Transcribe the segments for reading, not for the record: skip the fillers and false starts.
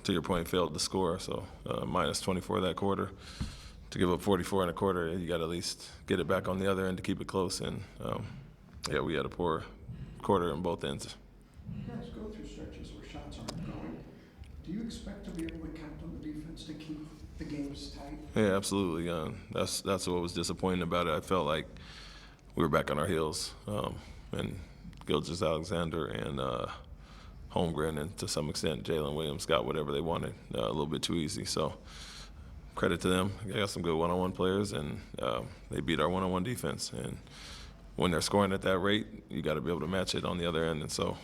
to your point, failed to score. So minus 24 that quarter. To give up 44 in a quarter, you got to at least get it back on the other end to keep it close. And yeah, we had a poor quarter on both ends. You guys go through stretches where shots aren't going. Do you expect to be able to count on the defense to keep the games tight? Yeah, absolutely. That's what was disappointing about it. I felt like we were back on our heels, and Gilgeous-Alexander and Holmgren, and to some extent Jalen Williams, got whatever they wanted a little bit too easy. So credit to them. They got some good one-on-one players, and they beat our one-on-one defense. And when they're scoring at that rate, you got to be able to match it on the other end. And so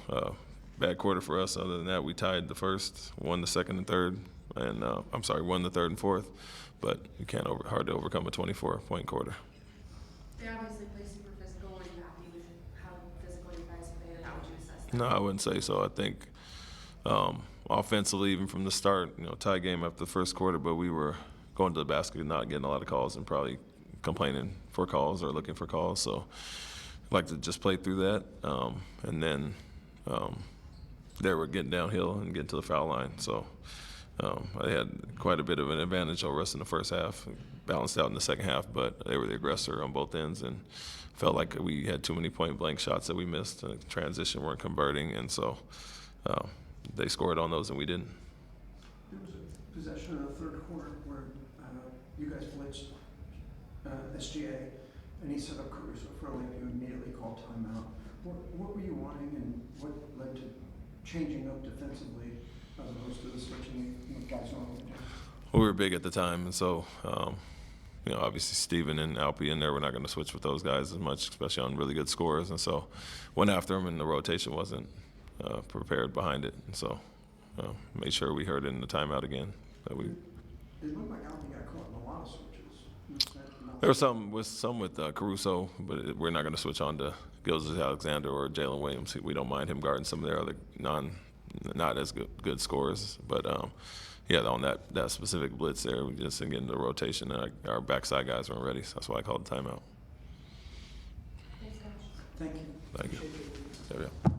bad quarter for us. Other than that, we tied the first, won the second and third, and won the third and fourth. But you can't hard to overcome a 24-point quarter. They obviously play super physical. Were you happy with how physical you guys played, and how would you assess that? No, I wouldn't say so. I think offensively, even from the start, tie game after the first quarter, but we were going to the basket, not getting a lot of calls, and probably complaining for calls or looking for calls. So I'd like to just play through that. And then they were getting downhill and getting to the foul line. So I had quite a bit of an advantage over us in the first half, balanced out in the second half, but they were the aggressor on both ends, and felt like we had too many point-blank shots that we missed. Transition weren't converting, and so they scored on those and we didn't. There was a possession in the third quarter where you guys blitzed SGA, and he set up Caruso for a layup. You immediately called timeout. What were you wanting, and what led to changing up defensively as opposed to the switching you guys normally do? Well, we were big at the time, and so obviously Steven and Alpy in there, we're not going to switch with those guys as much, especially on really good scores. And so went after them, and the rotation wasn't prepared behind it. And so made sure we heard it in the timeout again. It looked like Alpy got caught in a lot of switches. There was some with Caruso, but we're not going to switch on to Gilgeous-Alexander or Jalen Williams. We don't mind him guarding some of their other not as good scores. But yeah, on that specific blitz there, we just didn't get into the rotation, and our backside guys weren't ready. So that's why I called the timeout. Thank you. Thank you. There we go.